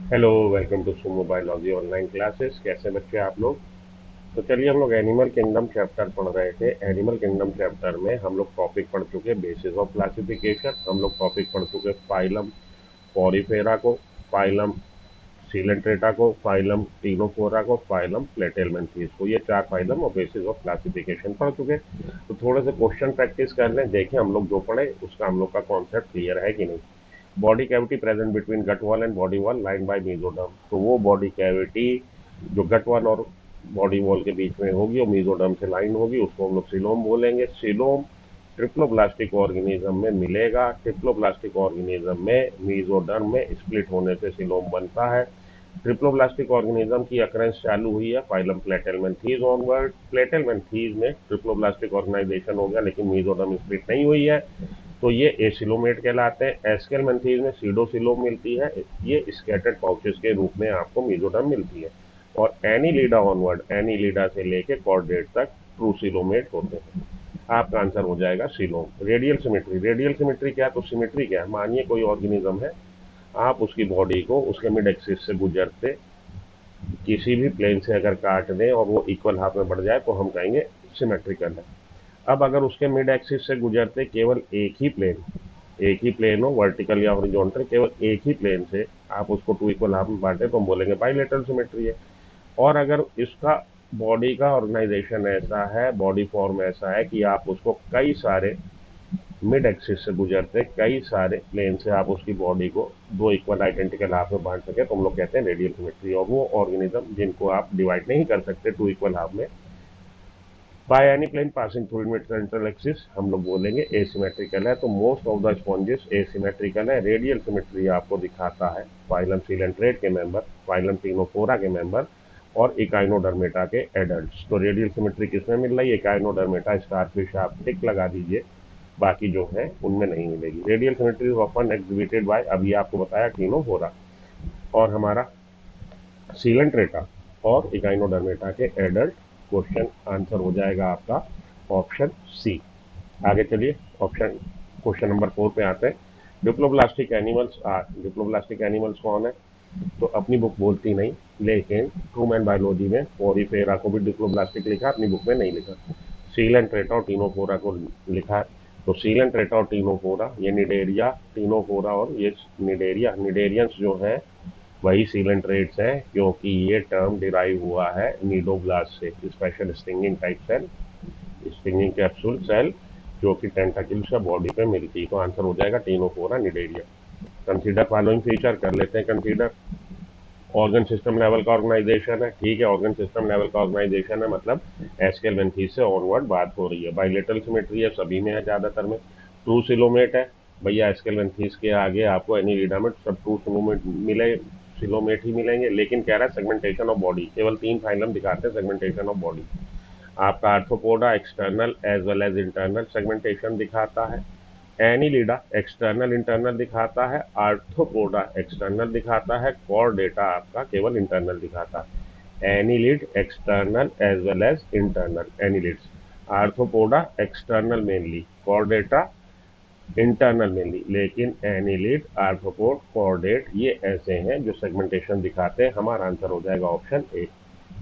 Hello, welcome to Sumo biology online classes. कैसे बच्चे आप लोग? तो चलिए, हम लोग एनिमल किंगडम चैप्टर पढ़ रहे थे। एनिमल किंगडम चैप्टर में हम लोग टॉपिक पढ़ चुके बेसिस ऑफ क्लासिफिकेशन। हम लोग टॉपिक पढ़ चुके फाइलम पॉरीफेरा को, फाइलम सीलेंट्रेटा को, फाइलम टीनोफोरा को, फाइलम प्लेटेलमेंथीज को। ये 4 फाइलम और बेसिस ऑफ क्लासिफिकेशन पढ़ चुके। तो थोड़े से क्वेश्चन प्रैक्टिस कर लें, देखें हम लोग जो पढ़े उसका हम लोग का कॉन्सेप्ट क्लियर है कि नहीं। Body cavity present between gut wall and body wall line by mesoderm. तो वो बॉडी कैविटी जो गट वॉल और बॉडी वॉल के बीच में होगी और मेसोडर्म से लाइन होगी, उसको हम लोग सिलोम बोलेंगे। सिलोम ट्रिप्लोब्लास्टिक ऑर्गेनिज्म में मिलेगा। ट्रिप्लोब्लास्टिक ऑर्गेनिज्म में मेसोडर्म में स्प्लिट होने से सिलोम बनता है। ट्रिप्लोब्लास्टिक ऑर्गेनिज्म की अकरेंस चालू हुई है फाइलम प्लेटेलमेंथीज ऑनवर्ड। प्लेटेलमेंथीज में ट्रिप्लोब्लास्टिक ऑर्गेनाइजेशन हो गया, लेकिन मेसोडर्म स्प्लिट नहीं हुई है, तो ये एसिलोमेट कहलाते हैं। एस्केलमेंथीज में सीडोसिलोम मिलती है, ये स्कैटर्ड पाउचेस के रूप में आपको मेसोडर्म मिलती है। और एनीलिडा ऑनवर्ड, एनीलिडा से लेके कॉर्डेट तक ट्रूसिलोमेट होते हैं। आपका आंसर हो जाएगा coelom. Radial symmetry, radial symmetry क्या? तो सिमेट्री क्या है? मानिए कोई ऑर्गेनिज्म है, आप उसकी बॉडी को उसके मिड एक्सिस से गुजरते किसी भी प्लेन से अगर काट दें और वो इक्वल हाफ में बढ़ जाए तो हम कहेंगे सिमेट्रिकल है। अब अगर उसके मिड एक्सिस से गुजरते केवल एक ही प्लेन हो, वर्टिकल या हॉरिजॉन्टल, केवल एक ही प्लेन से आप उसको टू इक्वल हाफ में बांटे तो हम बोलेंगे बाइलेटरल सिमेट्री है। और अगर इसका बॉडी का ऑर्गेनाइजेशन ऐसा है, बॉडी फॉर्म ऐसा है कि आप उसको कई सारे मिड एक्सिस से गुजरते कई सारे प्लेन से आप उसकी बॉडी को दो इक्वल आइडेंटिकल हाफ में बांट सके, तो हम लोग कहते हैं रेडियल सिमेट्री। और वो ऑर्गेनिज्म जिनको आप डिवाइड नहीं कर सकते टू इक्वल हाफ में by any plane passing through mid central axis, हम लोग बोलेंगे एसिमेट्रिकल है। तो most of the sponges asymmetrical है। रेडियल सिमेट्री आपको दिखाता है फाइलम सीलेंट्रेट के मेंबर, फाइलम टीनोफोरा के मेंबर और इकाइनोडर्मेटा के एडल्ट्स। तो रेडियल सिमेट्री किसमें मिल रही है? इकाइनोडर्मेटा, स्टारफिश, आप टिक लगा दीजिए, बाकी जो है उनमें नहीं मिलेगी। Radial symmetry often exhibited by, अभी आपको बताया टीनोफोरा और हमारा सीलेंट्रेटा और इकाइनोडर्मेटा के एडल्ट। क्वेश्चन आंसर हो जाएगा आपका ऑप्शन सी। आगे चलिए, ऑप्शन क्वेश्चन नंबर 4 पे आते हैं। Diploblastic animals are, diploblastic animals कौन है? तो अपनी बुक बोलती नहीं, लेकिन ट्रूमैन बायोलॉजी में पॉरीफेरा को भी डिप्लोब्लास्टिक लिखा, अपनी बुक में नहीं लिखा। सीलेंट्रेटा और टीनोफोरा को लिखा है। तो सीलेंट्रेटा और टीनोफोरा, ये निडेरिया, टीनोफोरा और ये निडेरिया, निडेरियंस जो है वही सीलेंट्रेट्स हैं, क्योंकि ये टर्म डिराइव हुआ है नीडोब्लास्ट से, special stinging type cell, stinging capsule cell, जो कि टेंटाकिल्स या बॉडी पे मिलती है। तो आंसर हो जाएगा Ctenophora Cnidaria. Consider following feature कर लेते हैं कंसीडर। ऑर्गन सिस्टम लेवल का ऑर्गेनाइजेशन है, ठीक है, ऑर्गन सिस्टम लेवल का ऑर्गेनाइजेशन है, मतलब एस्केलमेंथीज से ऑनवर्ड बात हो रही है। बाइलेटरल सिमेट्री है, सभी में है ज्यादातर में। टू सिलोमेट है भैया, एस्केलमेंथीज के आगे आपको एनी लिडामेट सब टू सिलोमेट मिले, सिलोमेट ही मिलेंगे। लेकिन कह रहा है सेगमेंटेशन ऑफ बॉडी, केवल 3 फाइलम दिखाते हैं सेगमेंटेशन ऑफ बॉडी। आपका Arthropoda external as well as internal segmentation दिखाता है। एनीलिडा एक्सटर्नल इंटरनल दिखाता है। आर्थ्रोपोडा एक्सटर्नल दिखाता है। कॉर्डेटा आपका केवल इंटरनल दिखाता है। Annelid external as well as internal, annelids. Arthropoda external mainly, chordata internal mainly, लेकिन एनीलिड, आर्थ्रोपोड, कॉर्डेट ये ऐसे हैं जो सेगमेंटेशन दिखाते हैं। हमारा आंसर हो जाएगा ऑप्शन ए।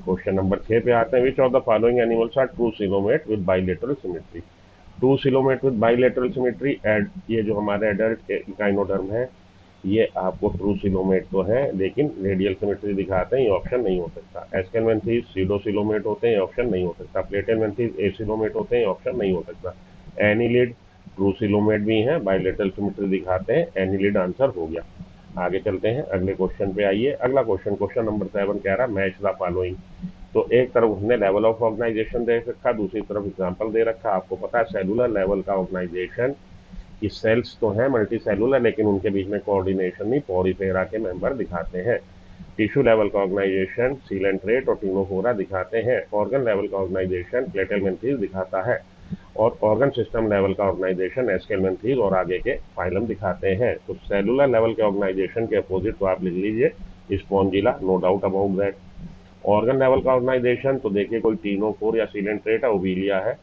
क्वेश्चन नंबर 6 पे आते हैं। Which of the following animals are true coelomate with bilateral symmetry? True coelomate with bilateral symmetry, एड ये जो हमारे एडल्ट इकाइनोडर्म है, ये आपको ट्रू सिलोमेट तो है, लेकिन रेडियल सिमेट्री दिखाते हैं, ये ऑप्शन नहीं हो सकता। एस्केलमेंथीज सीडो सिलोमेट होते हैं, ये ऑप्शन नहीं हो सकता। प्लेटेलमेंथीज एसिलोमेट होते हैं, ये ऑप्शन नहीं हो सकता। एनिलिड ट्रू सिलोमेट भी हैं, बाइलेटरल सिमेट्री दिखाते हैं, एनिलिड आंसर हो गया। आगे चलते हैं, अगले क्वेश्चन पे आइए। अगला क्वेश्चन, क्वेश्चन नंबर 7 कह रहा है मैच द फॉलोइंग। तो एक तरफ उसने लेवल ऑफ ऑर्गेनाइजेशन दे रखा, दूसरी तरफ एग्जांपल दे रखा। आपको पता है सेलुलर लेवल का ऑर्गेनाइजेशन की सेल्स तो है मल्टी सेलुलर, लेकिन उनके बीच में कोऑर्डिनेशन नहीं, पॉरीफेरा के मेंबर दिखाते हैं। टिश्यू लेवल का ऑर्गेनाइजेशन सीलेंट्रेट और टीनोफोरा दिखाते हैं। ऑर्गन लेवल का ऑर्गेनाइजेशन प्लेटेलमेंथीज दिखाता है। और ऑर्गन सिस्टम लेवल का ऑर्गेनाइजेशन एस्केलमेंथीज और आगे के फाइलम दिखाते हैं। तो सेलुलर लेवल के ऑर्गेनाइजेशन के अपोजिट तो आप लिख लीजिए Spongilla, no doubt about that. Organ level का ऑर्गेनाइजेशन तो देखिए कोई टीनोफोर या सीलेंट्रेट है, ओविलिया है,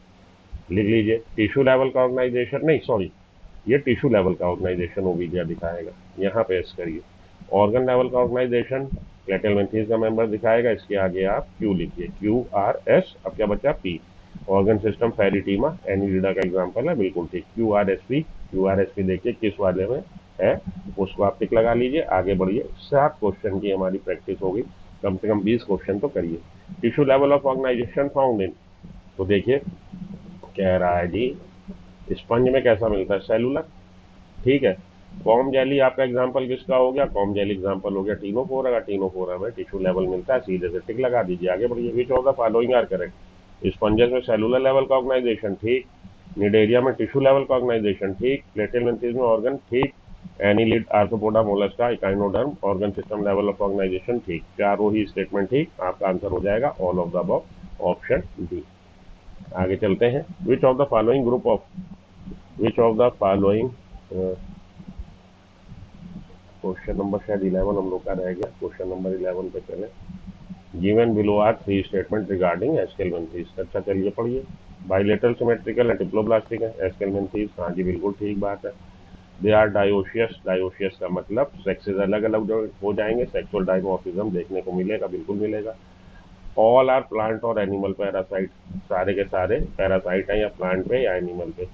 लिख लीजिए। टिश्यू लेवल का ऑर्गेनाइजेशन नहीं, सॉरी, ये टिश्यू लेवल का ऑर्गेनाइजेशन ओविलिया दिखाएगा, यहाँ पे एस करिए। ऑर्गन लेवल का ऑर्गेनाइजेशन प्लेटेलमेंथीज का मेंबर दिखाएगा, इसके आगे आप क्यू लिखिए, QRS, अब क्या बचा P। ऑर्गन सिस्टम फेरिटीमा एनिलिडा का एग्जाम्पल है, बिल्कुल ठीक। QRSP देखिए किस वाले में है, उसको आप टिक लगा लीजिए, आगे बढ़िए। 7 क्वेश्चन की हमारी प्रैक्टिस होगी, कम से कम 20 क्वेश्चन तो करिए। Tissue level of organization found in, तो देखिए कह रहा है जी स्पंज में कैसा मिलता है, सेलुलर, ठीक है। कॉम जेली आपका एग्जाम्पल किसका हो गया, कॉम जेली एग्जाम्पल हो गया टीनोफोरा का। टीनोफोरा में टिश्यू लेवल मिलता है, सीधे से टिक लगा दीजिए, आगे बढ़िए। Which of the following are correct, sponges में सेलुलर लेवल का ऑर्गेनाइजेशन, ठीक। निडेरिया में टिश्यू लेवल का ऑर्गेनाइजेशन, ठीक। प्लेटेलमेंथीज में ऑर्गन, ठीक। Annelid, Arthropoda, Mollusca, echinoderm organ system level of organization, ठीक। चारों ही स्टेटमेंट ठीक, आपका आंसर हो जाएगा all of the above, option D. आगे चलते हैं। Which of the following group of, which of the following, question number शायद 11 हम लोग का रह गया, क्वेश्चन नंबर 11 पे चले। Given below are 3 statement regarding Aschelminthes, अच्छा चलिए पढ़िए। बाइलेटरल सिमेट्रिकल है, डिप्लोब्लास्टिक है एस्केलमेंथीज, हाँ जी बिल्कुल ठीक बात है। दे आर डायोशियस, डायोशियस का मतलब सेक्सेस अलग अलग जो हो जाएंगे, सेक्सुअल डाइमॉर्फिज्म देखने को मिलेगा, बिल्कुल मिलेगा। ऑल आर प्लांट और एनिमल पैरासाइट, सारे के सारे पैरासाइट हैं या प्लांट पे या एनिमल पे,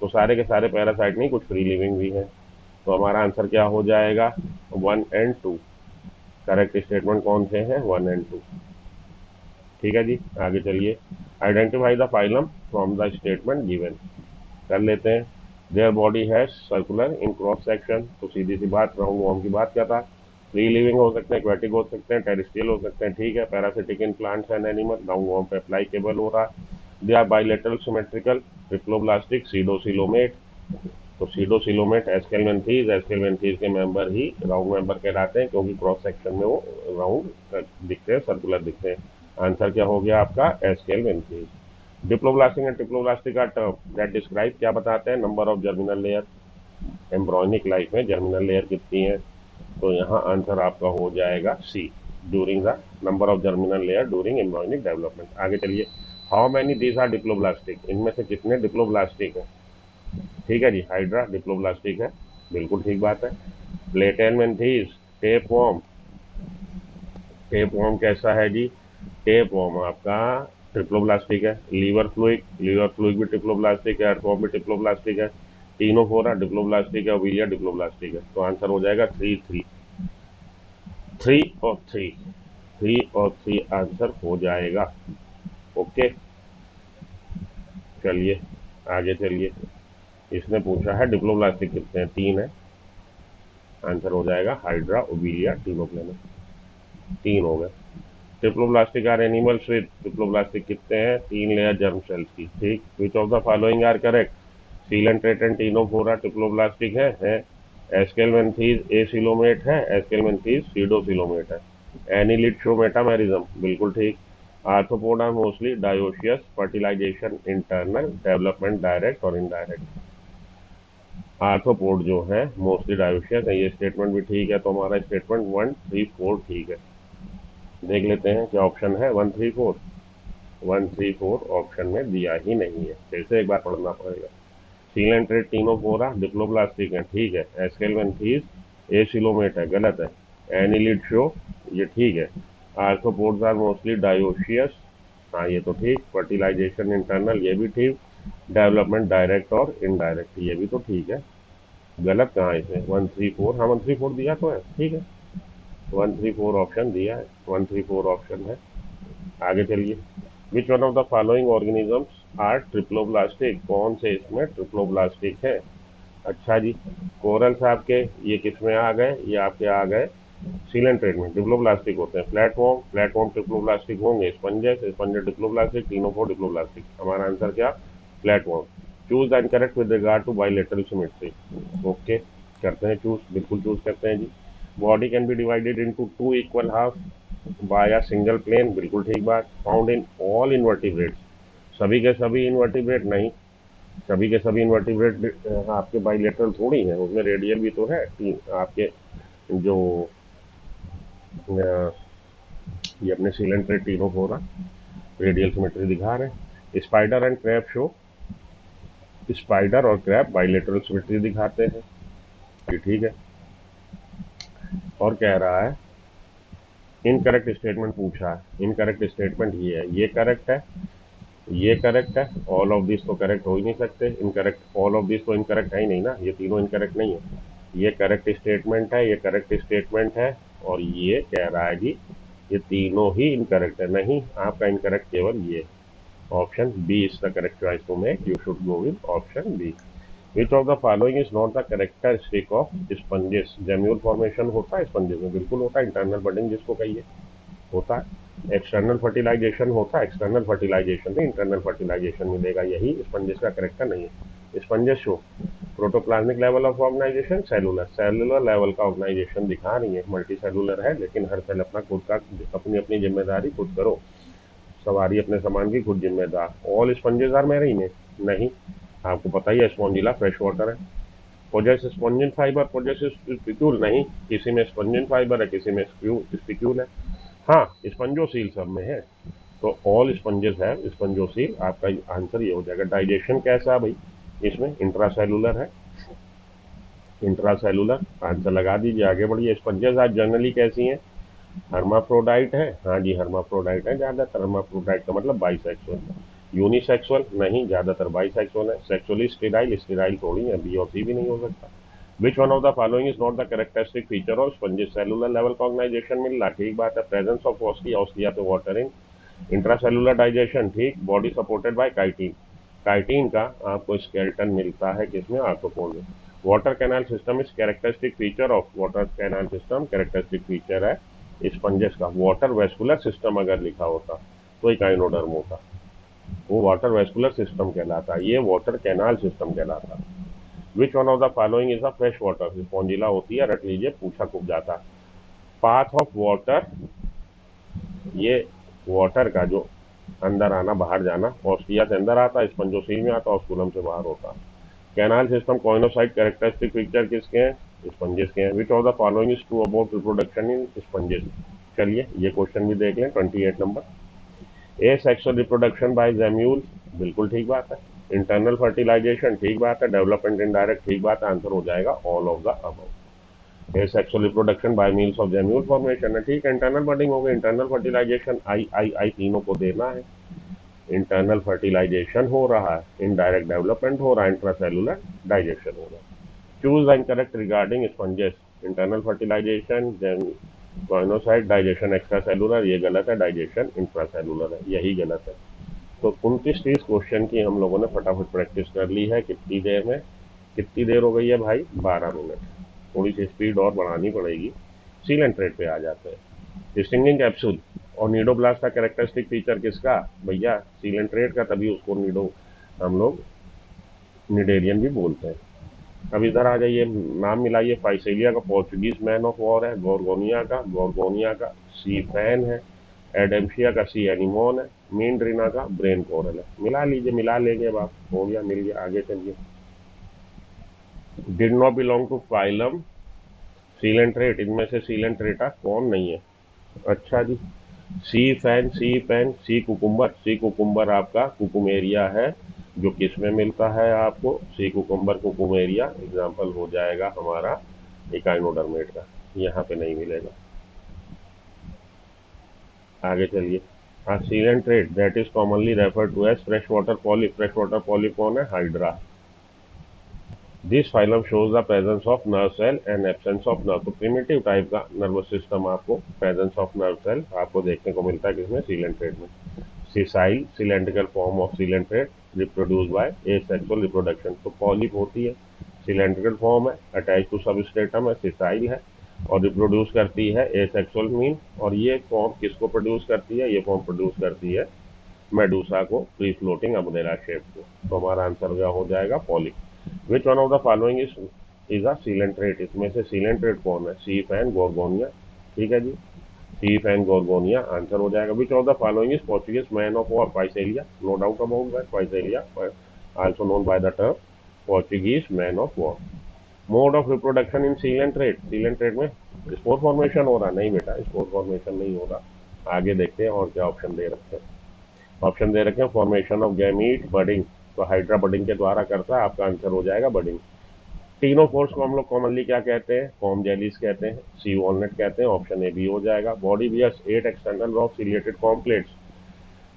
तो सारे के सारे पैरासाइट नहीं, कुछ फ्री लिविंग भी है। तो हमारा आंसर क्या हो जाएगा, 1 एंड 2। करेक्ट स्टेटमेंट कौन से हैं, 1 एंड 2, ठीक है जी। आगे चलिए। Identify the phylum from the statement given, कर लेते हैं। देयर बॉडी है सर्कुलर इन क्रॉस सेक्शन, तो सीधी सी बात, राउंड वॉर्म की बात क्या था, फ्री लिविंग हो सकते हैं, एक्वेटिक हो सकते हैं, टेरेस्ट्रियल हो सकते हैं, ठीक है। Parasitic in plants and animal, round worm पे अप्लाइकेबल हो रहा। They are bilateral symmetrical, triploblastic, pseudocoelomate, तो सीडोसिलोमेट एस्केलमेंथीज, एस्केलमेंथीज के मेंबर ही राउंड मेंबर कहलाते हैं, क्योंकि क्रॉस सेक्शन में वो राउंड दिखते हैं, सर्कुलर दिखते हैं। आंसर क्या हो गया आपका, एस्केलमेंथीज। डिप्लोब्लास्टिक एंड ट्रिप्लोब्लास्टिक का टर्म दैट डिस्क्राइब, क्या बताते हैं, number of germinal layer, embryonic life में जर्मिनल लेयर कितनी है, तो यहाँ आंसर आपका हो जाएगा C, during the number of germinal layer during embryonic development. आगे चलिए। How many these are diploblastic, इनमें से कितने डिप्लोब्लास्टिक है, ठीक है जी। हाइड्रा डिप्लोब्लास्टिक है, बिल्कुल ठीक बात है। प्लेटेलमेंथीज, टेप वॉर्म, टेप वॉर्म कैसा है जी, टेप वॉर्म आपका ट्रिप्लोब्लास्टिक है। लीवर फ्लूइड भी ट्रिप्लोब्लास्टिक है, अर्थवॉर्म भी ट्रिप्लोब्लास्टिक है। टीनोफोरा डिप्लोब्लास्टिक है, ओविलिया डिप्लोब्लास्टिक है, तो आंसर हो जाएगा 3 3, 3 और 3, 3 और 3 आंसर हो जाएगा। ओके चलिए आगे चलिए। इसने पूछा है डिप्लोब्लास्टिक कितने हैं, 3 है, आंसर हो जाएगा हाइड्रा, ओविलिया, टीनोप्लेनस, 3 हो गए। Triploblastic are animals with, triploblastic कितने हैं, 3 लेयर जर्म सेल्स की, ठीक। Which of the following are correct, coelenterata ctenophora triploblastic है। एस्केलमेंथीज एसिलोमेट है, एस्केलमेंथीज सीडोसिलोमेट है। एनिलिड शो मेटामेरिज्म, बिल्कुल ठीक। Arthropoda mostly dioecious, fertilization internal, development direct और इनडायरेक्ट। आर्थ्रोपोड जो है मोस्टली डायोशियस है, ये स्टेटमेंट भी ठीक है, तो हमारा स्टेटमेंट 1 3 4 ठीक है। देख लेते हैं क्या ऑप्शन है, 1 3 4, 1 3 4 ऑप्शन में दिया ही नहीं है, फिर से एक बार पढ़ना पड़ेगा। सीलेंट्रेट टीनोफोरा डिप्लोब्लास्टिक है, ठीक है। एस्केलमेंथीज एसिलोमेट है, गलत है। एनिलिड शो, ये ठीक है। आर्थ्रोपोड्स आर मोस्टली डायोशियस, हाँ ये तो ठीक। फर्टिलाइजेशन इंटरनल, ये भी ठीक। डेवलपमेंट डायरेक्ट और इनडायरेक्ट, ये भी तो ठीक है। गलत कहाँ है इसमें, 1 3 4, हाँ 1 3 4 दिया तो है, ठीक है। 1 3 4 ऑप्शन दिया है, 1 3 4 ऑप्शन है। आगे चलिए। Which one of the following organisms are triploblastic, कौन से इसमें ट्रिप्लोब्लास्टिक है। अच्छा जी, कोरल्स आपके ये किस में आ गए, ये आपके आ गए सीलेंट्रेट में, डिप्लोब्लास्टिक होते हैं। प्लेटफॉर्म, प्लेटफॉर्म ट्रिप्लोब्लास्टिक होंगे। Sponges, sponges diploblastic, ctenophore diploblastic, हमारा आंसर क्या, platform. Choose the incorrect with regard to bilateral symmetry, okay करते हैं चूज, बिल्कुल चूज करते हैं जी। Body can be divided into 2 equal half by a single plane, बिल्कुल ठीक बात। फाउंड इन ऑल इनवर्टिब्रेट्स, सभी के सभी इनवर्टिब्रेट नहीं, सभी के सभी इन्वर्टिब्रेट आपके बाइलेटरल थोड़ी हैं, उसमें रेडियल भी तो है। आपके जो ये अपने सीलेंट्रेट टीनोफोरा रेडियल सिमेट्री दिखा रहे हैं। Spider and crab show, spider और क्रैब बाइलेटरल सिमेट्री दिखाते हैं, ये ठीक है। और कह रहा है इनकरेक्ट स्टेटमेंट पूछा है। इनकरेक्ट स्टेटमेंट ये करेक्ट है, ये करेक्ट है, ऑल ऑफ दिस तो करेक्ट हो ही नहीं सकते। इनकरेक्ट ऑल ऑफ दिस तो इनकरेक्ट है ही नहीं ना, ये तीनों इनकरेक्ट नहीं है। ये करेक्ट स्टेटमेंट है, ये करेक्ट स्टेटमेंट है, और ये कह रहा है जी ये तीनों ही इनकरेक्ट है। नहीं, आपका इनकरेक्ट केवल ये option B is the correct choice to make. You should go with option B. Which of the following is not the characteristic of sponges. Gemmule formation होता है स्पंजेस में, बिल्कुल होता है। इंटरनल बडिंग जिसको कहिए होता है। एक्सटर्नल फर्टिलाइजेशन होता है, एक्सटर्नल फर्टिलाइजेशन में इंटरनल फर्टिलाइजेशन मिलेगा, यही स्पंजेस का करेक्टर नहीं है। Sponges show protoplasmic level of organization, cellular level का ऑर्गेनाइजेशन दिखा रही है। मल्टी सेलुलर है, लेकिन हर सेल अपना खुद का अपनी अपनी जिम्मेदारी खुद करो, सवारी अपने सामान की खुद जिम्मेदार। ऑल स्पंजेस आर मैरीन नहीं, आपको पता ही है स्पॉन्जिला फ्रेश वाटर है। Possess spongin fibre, possess spicule नहीं, किसी में स्पॉन्जिन फाइबर है, किसी में स्पिक्यूल है। हाँ, स्पंजोसील सब में है, तो ऑल स्पंजेस है स्पंजोसील। आपका आंसर ये हो जाएगा। डाइजेशन कैसा है भाई, इसमें इंट्रासेलुलर है, इंट्रासेलुलर आंसर लगा दीजिए, आगे बढ़िए। स्पंजेस आज जनरली कैसी हैं, हर्माफ्रोडाइट है। हाँ जी, हर्माफ्रोडाइट है ज्यादातर। हर्माफ्रोडाइट का मतलब बाइसेक्सुअल। यूनिसेक्सुअल नहीं, ज्यादातर बाइसेक्सुअल है। सेक्सुअली स्टेराइल, स्टेराइल थोड़ी है, बी और सी भी नहीं हो सकता। विच one of the following is not the characteristic feature of sponges. Cellular level का ऑर्गेनाइजेशन मिल रहा, ठीक बात है। प्रेजेंस ऑफ ऑस्टिया, ऑस्टिया पे वाटर इन। इंट्रासेलुलर डाइजेशन ठीक। Body supported by chitin, chitin का आपको स्केलेटन मिलता है किसमें, आर्थ्रोपोड में। Water canal system is characteristic feature of, water canal system characteristic feature है स्पंजेस का। वाटर वेस्कुलर सिस्टम अगर लिखा होता तो इकाइनोडर्म होता, वो वाटर वेस्कुलर सिस्टम कहलाता, ये वाटर कैनाल सिस्टम कहलाता। विच one of the following is a fresh water. Spongilla होती है, रट लीजिए, पूछा खूब जाता। पाथ ऑफ वाटर, ये वाटर का जो अंदर आना बाहर जाना, ऑस्टिया से अंदर आता, स्पंजोसील में आता, ऑस्कुलम से बाहर होता। कैनाल सिस्टम कॉइनोसाइट कैरेक्टरिस्टिक फीचर किसके हैं, स्पंजेस के हैं। Which of the following is true about reproduction in sponges. चलिए ये क्वेश्चन भी देख लें, 28 number. A sexual reproduction by gemmule, बिल्कुल ठीक बात है। इंटरनल फर्टिलाइजेशन ठीक बात है। डेवलपमेंट इनडायरेक्ट ठीक बात है, आंसर हो जाएगा all of the above. A sexual reproduction by means of gemmule formation है, ठीक है। इंटरनल बडिंग हो गई, इंटरनल फर्टिलाइजेशन आई तीनों को देना है। इंटरनल फर्टिलाइजेशन हो रहा है, इनडायरेक्ट डेवलपमेंट हो रहा है, इंट्रासेलुलर डाइजेशन हो रहा है। Choose the incorrect regarding sponges. Internal fertilization, choanocyte, digestion extracellular, ये गलत है। डाइजेशन इंट्रासेलुलर है, यही गलत है। तो 29-30 क्वेश्चन की हम लोगों ने फटाफट प्रैक्टिस कर ली है। कितनी देर में, कितनी देर हो गई है भाई, 12 मिनट। थोड़ी सी स्पीड और बढ़ानी पड़ेगी। सीलेंट रेट पे आ जाते हैं। डिस्टिंगिंग कैप्सूल और नीडोब्लास्ट का कैरेक्टरिस्टिक फीचर किसका, भैया सीलेंट रेट का, तभी उसको नीडो हम लोग निडेरियन भी बोलते हैं। अब इधर आ जाइए, नाम मिलाइए। फाइसेलिया का पोर्चुगीज मैन ऑफ वॉर है। गोर्गोनिया का सी फैन है। एडेम्शिया का सी एनिमोन है। मीनड्रिना का ब्रेन कोरल है। मिला लीजिए, मिला लेंगे, अब आप हो गया, मिल गया, आगे चलिए। Did not belong to phylum coelenterate, इनमें से सीलेंट्रेटा कौन नहीं है। अच्छा जी, सी कुकुम्बर, सी कुकुम्बर आपका कुकुमेरिया है, जो किस में मिलता है आपको, सी कुकुम्बर कुकुमेरिया एग्जाम्पल हो जाएगा हमारा इकाइनोडर्मेट का, यहाँ पे नहीं मिलेगा। आगे चलिए। Coelenterate that is commonly refer to as fresh water polyp, fresh water polyp कौन है, hydra. This phylum shows the presence of nerve cell and absence of nerve. तो प्रिमिटिव टाइप का नर्वस सिस्टम आपको, प्रेजेंस ऑफ नर्व सेल आपको देखने को मिलता है किसमें, सीलेंट्रेट में। Sessile cylindrical form of coelenterate reproduce by asexual reproduction. तो पॉलिप होती है, सिलेंड्रिकल फॉर्म है, अटैच टू सबस्ट्रेटम है, सिसाइल है, और रिप्रोड्यूस करती है एसेक्सुअल मीन। और ये फॉर्म किसको प्रोड्यूस करती है, ये फॉर्म प्रोड्यूस करती है मेडूसा को, फ्री फ्लोटिंग अम्ब्रेला शेप को। तो हमारा आंसर क्या हो जाएगा, polyp. Which one of the following is a coelenterate, इसमें से सीलेंट्रेट कौन है, सी फैन गोर्गोनिया, ठीक है जी, सी फैन गोर्गोनिया आंसर हो जाएगा। Which of the following is Portuguese man of war, Physalia, no doubt about that, Physalia also known by the term Portuguese man of war. Mode of reproduction in coelenterate, coelenterate में spore formation हो रहा, नहीं बेटा spore formation नहीं हो रहा। आगे देखते हैं और क्या ऑप्शन दे रखे हैं। ऑप्शन दे रखे हैं फॉर्मेशन ऑफ गैमीट, बडिंग, तो हाइड्रा बडिंग के द्वारा करता है, आपका आंसर हो जाएगा बडिंग। तीनों फोर्स को हम लोग कॉमनली क्या कहते हैं? कॉम जेलीज कहते हैं, सी वॉलनट कहते हैं, ऑप्शन ए बी हो जाएगा। Body bears 8 external row ciliated comb plates,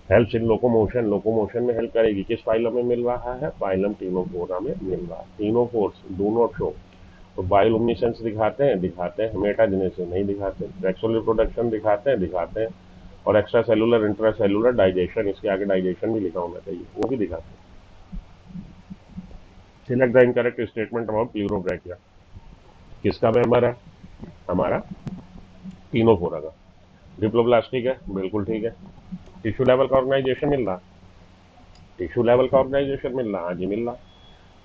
helps in locomotion, locomotion में हेल्प करेगी। किस फाइलम में मिल रहा है? फाइलम टीनोफोरा में मिल रहा है। तीनों फोर्स डू नॉट शो, तो बायोलुमिनेसेंस दिखाते हैं, दिखाते हैं, मेटाजेनेसिस नहीं दिखाते, सेक्सुअल रिप्रोडक्शन दिखाते हैं, दिखाते हैं, और extra cellular intra cellular digestion, इसके आगे डाइजेशन भी लिखा होना चाहिए, वो भी दिखाते हैं। Select the incorrect statement about pleurobrachia, किसका मेंबर है? हमारा टीनोफोरा का। डिप्लोब्लास्टिक है, बिल्कुल ठीक है। टिश्यू लेवल का ऑर्गेनाइजेशन मिल रहा, टिश्यू लेवल का ऑर्गेनाइजेशन मिल रहा, हाँ जी मिल रहा।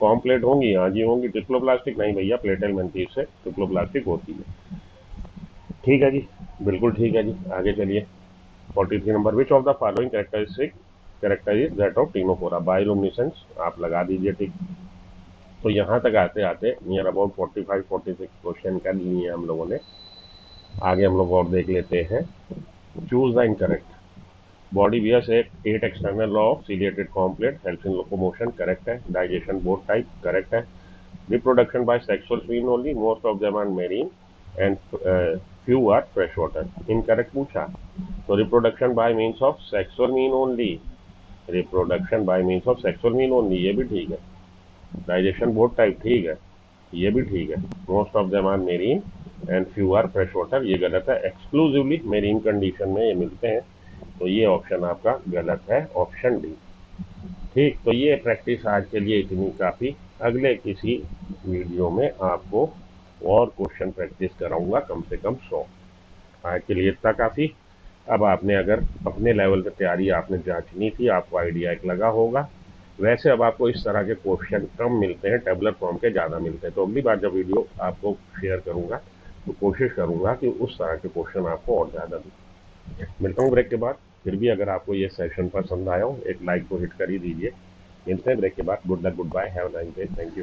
कॉम्प्लेट होंगी, हाँ जी होंगी। ट्रिप्लोप्लास्टिक नहीं भैया, प्लेटल मेंथीस से ट्रिप्लोप्लास्टिक होती है। ठीक है जी, बिल्कुल ठीक है जी। आगे चलिए 43 number, which of the following characteristic that of Ctenophora? Bioluminescence आप लगा दीजिए टिक। तो यहाँ तक आते आते नियर अबाउट 45-46 क्वेश्चन कर लिए हम लोगों ने। आगे हम लोग और देख लेते हैं। Choose the incorrect. Body bears 8 external row of ciliated comb plate, helps in locomotion, correct है। डाइजेशन बोथ टाइप, करेक्ट है। Reproduction by sexual mean only, most of them are marine and few are fresh water. Incorrect पूछा, तो reproduction by means of sexual mean only, reproduction by means of sexual mean only, ये भी ठीक है। Digestion both type, ठीक है, ये भी ठीक है। Most of them are marine and few are fresh water, ये गलत है। एक्सक्लूसिवली मेरीन कंडीशन में ये मिलते हैं, तो ये ऑप्शन आपका गलत है, ऑप्शन डी। ठीक, तो ये प्रैक्टिस आज के लिए इतनी काफ़ी। अगले किसी वीडियो में आपको और क्वेश्चन प्रैक्टिस कराऊंगा, कम से कम 100। आज के लिए इतना काफ़ी। अब आपने अगर अपने लेवल पर तैयारी आपने जांचनी थी, आपको आइडिया एक लगा होगा। वैसे अब आपको इस तरह के क्वेश्चन कम मिलते हैं, टेबलर फॉर्म के ज़्यादा मिलते हैं। तो अगली बार जब वीडियो आपको शेयर करूंगा तो कोशिश करूंगा कि उस तरह के क्वेश्चन आपको और ज़्यादा मिले। मिलता हूँ ब्रेक के बाद। फिर भी अगर आपको ये सेशन पसंद आया हो, एक लाइक तो हिट कर ही दीजिए। मिलते हैं ब्रेक के बाद। Good luck, goodbye, have a nice day, thank you.